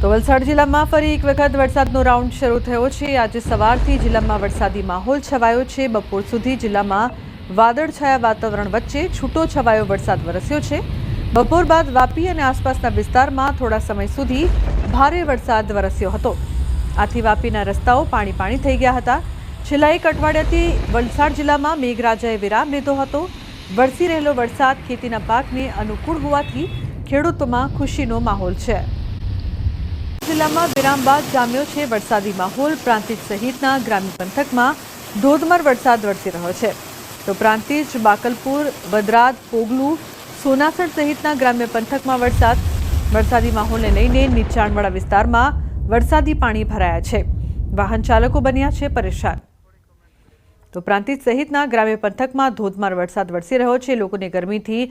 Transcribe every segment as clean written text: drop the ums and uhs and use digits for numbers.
તો વલસાડ જિલ્લામાં ફરી એક વખત વરસાદનો રાઉન્ડ શરૂ થયો છે। આજે સવારથી જિલ્લામાં વરસાદી માહોલ છવાયો છે। બપોર સુધી જિલ્લામાં વાદળછાયા વાતાવરણ વચ્ચે છૂટો છવાયો વરસાદ વરસ્યો છે। બપોર બાદ વાપી અને આસપાસના વિસ્તારમાં થોડા સમય સુધી ભારે વરસાદ વરસ્યો હતો। આથી વાપીના રસ્તાઓ પાણી થઈ ગયા હતા। છેલ્લા એક અઠવાડિયાથી વલસાડ જિલ્લામાં મેઘરાજાએ વિરામ લીધો હતો। વરસી રહેલો વરસાદ ખેતીના પાકને અનુકૂળ હોવાથી ખેડૂતોમાં ખુશીનો માહોલ છે। જિલ્લામાં વિરામ બાદ જામ્યો છે વરસાદી માહોલ। પ્રાંતિજ સહિતના ગ્રામ્ય પંથકમાં ધોધમાર વરસાદ વરસી રહ્યો છે। તો પ્રાંતિજ, બાકલપુર, વદરાદ, પોગલુ, સોનાસણ સહિતના ગ્રામ્ય પંથકમાં વરસાદી માહોલને લઈને નીચાણવાળા વિસ્તારમાં વરસાદી પાણી ભરાયા છે। વાહન ચાલકો બન્યા છે પરેશાન। તો પ્રાંતિજ સહિતના ગ્રામ્ય પંથકમાં ધોધમાર વરસાદ વરસી રહ્યો છે। લોકોને ગરમીથી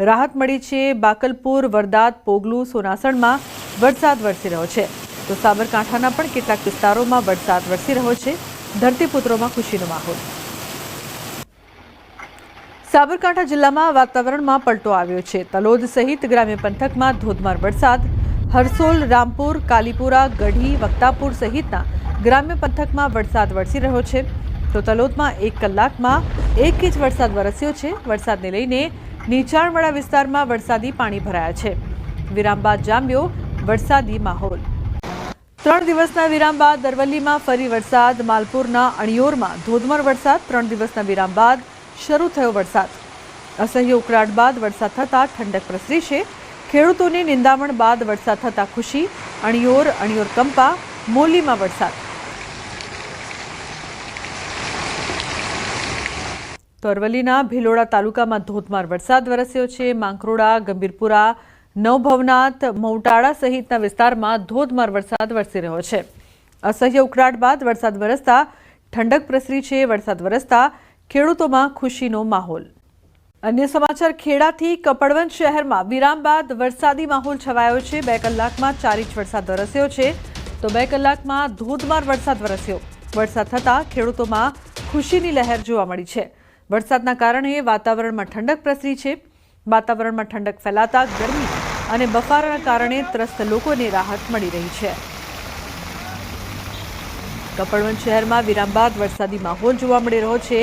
રાહત મળી છે। બાકલપુર, વરદાદ, પોગલુ, સોનાસણમાં વરસાદ વરસી રહ્યો છે। તો સાબરકાંઠાના પણ કેટલાક વિસ્તારોમાં વરસાદ વરસી રહ્યો છે। ધરતીપુત્રોમાં ખુશીનો માહોલ। સાબરકાંઠા જિલ્લામાં વાતાવરણમાં પલટો આવ્યો છે। તલોદ સહિત ગ્રામ્ય પંથકમાં ધોધમાર વરસાદ। હરસોલ, રામપુર, કાલીપુરા, ગઢી, વક્તાપુર સહિતના ગ્રામ્ય પંથકમાં વરસાદ વરસી રહ્યો છે। તો તલોદમાં 1 કલાકમાં 1 ઇંચ વરસાદ વરસ્યો છે। વરસાદને લઈને નીચાણવાળા વિસ્તારમાં વરસાદી પાણી ભરાયા છે। વિરામ બાદ જામ્યો વરસાદી માહોલ। 3 દિવસના વિરામ બાદ અરવલ્લીમાં ફરી વરસાદ। માલપુરના અણિયોરમાં ધોધમાર વરસાદ। 3 દિવસના વિરામ બાદ શરૂ થયો વરસાદ। અસહ્ય ઉકળાટ બાદ વરસાદ થતાં ઠંડક પ્રસરી છે। ખેડૂતોને નિંદામણ બાદ વરસાદ થતાં ખુશી। અણિયોર કંપા, મોલીમાં વરસાદ। તો અરવલ્લીના ભિલોડા તાલુકામાં ધોધમાર વરસાદ વરસ્યો છે। માંકરોડા, ગંભીરપુરા, નવભવનાથ, મૌટાળા સહિતના વિસ્તારમાં ધોધમાર વરસાદ વરસી રહ્યો છે। અસહ્ય ઉકળાટ બાદ વરસાદ વરસતા ઠંડક પ્રસરી છે। વરસાદ વરસતા ખેડૂતોમાં ખુશીનો માહોલ। અન્ય સમાચાર, ખેડાથી કપડવંજ શહેરમાં વિરામ બાદ વરસાદી માહોલ છવાયો છે। 2 કલાકમાં 4 ઇંચ વરસાદ વરસ્યો છે। તો 2 કલાકમાં ધોધમાર વરસાદ વરસ્યો। વરસાદ થતાં ખેડૂતોમાં ખુશીની લહેર જોવા મળી છે। વરસાદના કારણે વાતાવરણમાં ઠંડક પ્રસરી છે। વાતાવરણમાં ઠંડક ફેલાતા ગરમી અને બફારાના કારણે ત્રસ્ત લોકોને રાહત મળી રહી છે। કપડવંજ શહેરમાં વિરામ બાદ વરસાદી માહોલ જોવા મળી રહ્યો છે।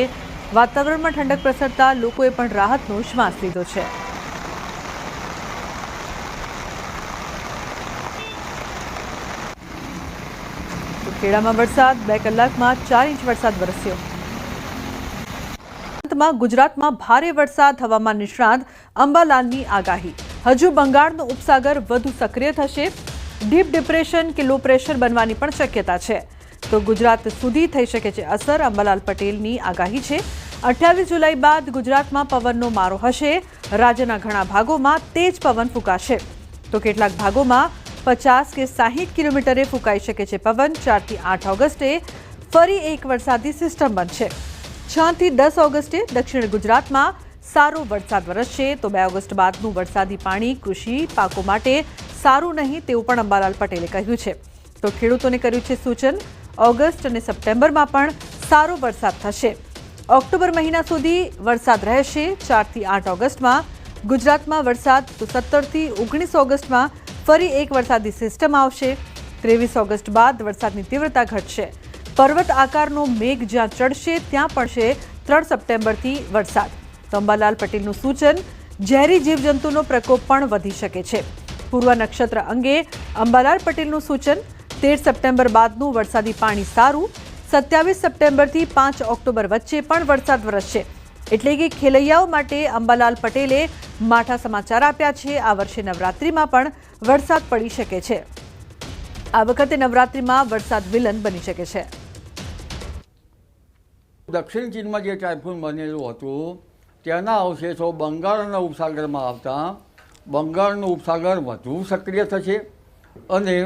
વાતાવરણમાં ઠંડક પ્રસરતા લોકોએ પણ રાહતનો શ્વાસ લીધો છે। તો ખેડામાં વરસાદ 2 કલાકમાં 4 ઇંચ વરસાદ વરસ્યો। ગુજરાતમાં ભારે વરસાદ। હવામાન નિષ્ણાત અંબાલાલની આગાહી। હજુ બંગાળનો ઉપસાગર વધુ સક્રિય થશે। ડીપ ડિપ્રેશન કે લો પ્રેશર બનવાની પણ શક્યતા છે। તો ગુજરાત સુધી થઈ શકે છે અસર। અંબાલાલ પટેલની આગાહી છે। 28 જુલાઈ બાદ ગુજરાતમાં પવનનો મારો હશે। રાજ્યના ઘણા ભાગોમાં તેજ પવન ફૂંકાશે। તો કેટલાક ભાગોમાં 50 કે 60 કિલોમીટરે ફૂંકાઈ શકે છે પવન। 4 થી 8 ઓગસ્ટે ફરી એક વરસાદી સિસ્ટમ બનશે। 6 થી 10 ઓગસ્ટે દક્ષિણ ગુજરાતમાં સારો વરસાદ વરસશે। તો 2 ઓગસ્ટ બાદનું વરસાદી પાણી કૃષિ પાકો માટે સારું નહીં તેવું પણ અંબાલાલ પટેલે કહ્યું છે। તો ખેડૂતોને કર્યું છે સૂચન। ઓગસ્ટ અને સપ્ટેમ્બરમાં પણ સારો વરસાદ થશે। ઓક્ટોબર મહિના સુધી વરસાદ રહેશે। 4 થી 8 ઓગસ્ટમાં ગુજરાતમાં વરસાદ। તો 17 થી 19 ઓગસ્ટમાં ફરી એક વરસાદી સિસ્ટમ આવશે। 23 ઓગસ્ટ બાદ વરસાદની તીવ્રતા ઘટશે। પર્વત આકારનો મેઘ જ્યાં ચડશે ત્યાં પડશે 3 સપ્ટેમ્બરથી વરસાદ। તો અંબાલાલ પટેલનું સૂચન, ઝેરી જીવજંતુનો પ્રકોપ પણ વધી શકે છે। પૂર્વ નક્ષત્ર અંગે અંબાલાલ પટેલનું સૂચન। 13 સપ્ટેમ્બર બાદનું વરસાદી પાણી સારું। 27 સપ્ટેમ્બરથી 5 ઓક્ટોબર વચ્ચે પણ વરસાદ વરસશે। એટલે કે ખેલૈયાઓ માટે અંબાલાલ પટેલે માઠા સમાચાર આપ્યા છે। આ વર્ષે નવરાત્રિમાં પણ વરસાદ પડી શકે છે। આ વખતે નવરાત્રિમાં વરસાદ વિલન બની શકે છે। દક્ષિણ ચીનમાં જે ટાઇફૂન બનેલું હતું તેના અવશેષો બંગાળના ઉપસાગરમાં આવતા બંગાળનો ઉપસાગર વધુ સક્રિય થશે અને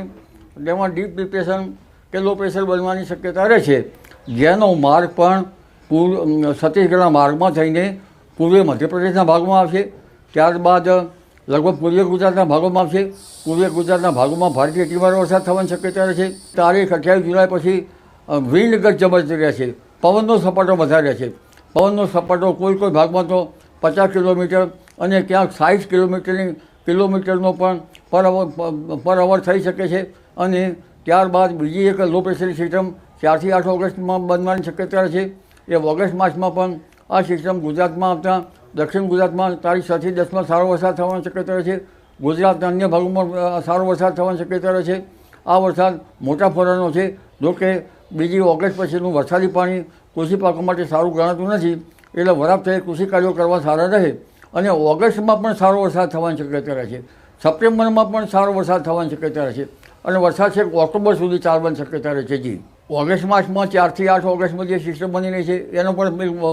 તેમાં ડીપ ડિપ્રેશન કે લો પ્રેશર બનવાની શક્યતા રહેશે। જેનો માર્ગ પણ છત્તીસગઢના માર્ગમાં થઈને પૂર્વ મધ્યપ્રદેશના ભાગમાં આવશે। ત્યારબાદ લગભગ પૂર્વીય ગુજરાતના ભાગોમાં આવશે। પૂર્વીય ગુજરાતના ભાગોમાં ભારેથી અતિભારે વરસાદ થવાની શક્યતા રહેશે। તારીખ 28 જુલાઈ પછી વિન્ડ ગત જબરજસ્ત રહેશે। પવનનો સપાટો વધારે રહેશે। પવનનો સપાટો કોઈ ભાગમાં તો 50 કિલોમીટર અને ક્યાંક 60 કિલોમીટરની કિલોમીટરનો પણ પર અવર થઈ શકે છે. અને ત્યારબાદ બીજી એક લો પ્રેશરની સિસ્ટમ 4 થી 8 ઓગસ્ટમાં બનવાની શક્યતા છે. એ ઓગસ્ટ માસમાં પણ આ સિસ્ટમ ગુજરાતમાં આવતા દક્ષિણ ગુજરાતમાં તારીખ 6 થી 10માં સારો વરસાદ થવાની શક્યતા છે. ગુજરાતના અન્ય ભાગોમાં સારો વરસાદ થવાની શક્યતા છે. આ વરસાદ મોટા ફોરાનો છે. જોકે બીજી ઓગસ્ટ પછીનું વરસાદી પાણી કૃષિ પાકો માટે સારું ગણાતું નથી, એટલે વરાપ થઈ કૃષિ કાર્યો કરવા સારા રહે. અને ઓગસ્ટમાં પણ સારો વરસાદ થવાની શક્યતા છે. સપ્ટેમ્બરમાં પણ સારો વરસાદ થવાની શક્યતા છે. અને વરસાદ છે ઓક્ટોબર સુધી ચાલવાની શક્યતા છે. જી, ઓગસ્ટ માસમાં 4 થી 8 ઓગસ્ટમાં જે સિસ્ટમ બની રહી છે એનો પણ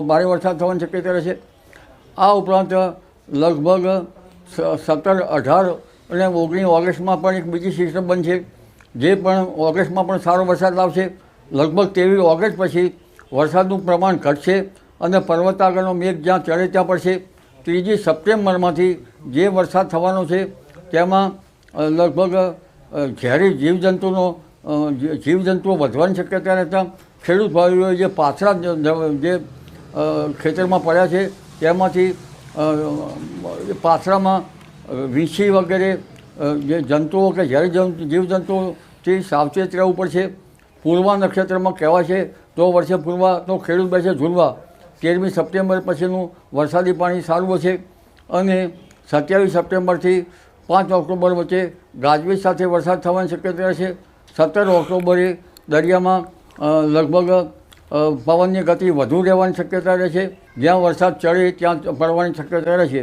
ભારે વરસાદ થવાની શક્યતા છે. આ ઉપરાંત લગભગ 17, 18 અને 19 ઓગસ્ટમાં પણ એક બીજી સિસ્ટમ બનશે, જે પણ ઓગસ્ટમાં પણ સારો વરસાદ લાવશે. લગભગ 23 ઓગસ્ટ પછી વરસાદનું પ્રમાણ ઘટશે અને પર્વત આગળનો મેઘ જ્યાં ચડે ત્યાં પડશે. 3 સપ્ટેમ્બરમાંથી જે વરસાદ થવાનો છે તેમાં લગભગ ઝેરી જીવજંતુઓ વધવાની શક્યતા રહેતા ખેડૂત ભાઈઓએ જે પાછલા જે ખેતરમાં પડ્યા છે તેમાંથી પાછળામાં વીંછી વગેરે જે જંતુઓ કે ઝેરી જીવજંતુઓથી સાવચેત રહેવું પડશે. પૂર્વા નક્ષત્રમાં કહેવાય છે તો વર્ષે પૂર્વા તો ખેડૂત બેસે ઝૂલવા. 13મી સપ્ટેમ્બર પછીનું વરસાદી પાણી સારું હશે. અને 27 સપ્ટેમ્બરથી 5 ઓક્ટોબર વચ્ચે ગાજવીજ સાથે વરસાદ થવાની શક્યતા છે. 17 ઓક્ટોબરે દરિયામાં લગભગ પવનની ગતિ વધુ રહેવાની શક્યતા રહે છે. જ્યાં વરસાદ ચડે ત્યાં પડવાની શક્યતા રહે છે.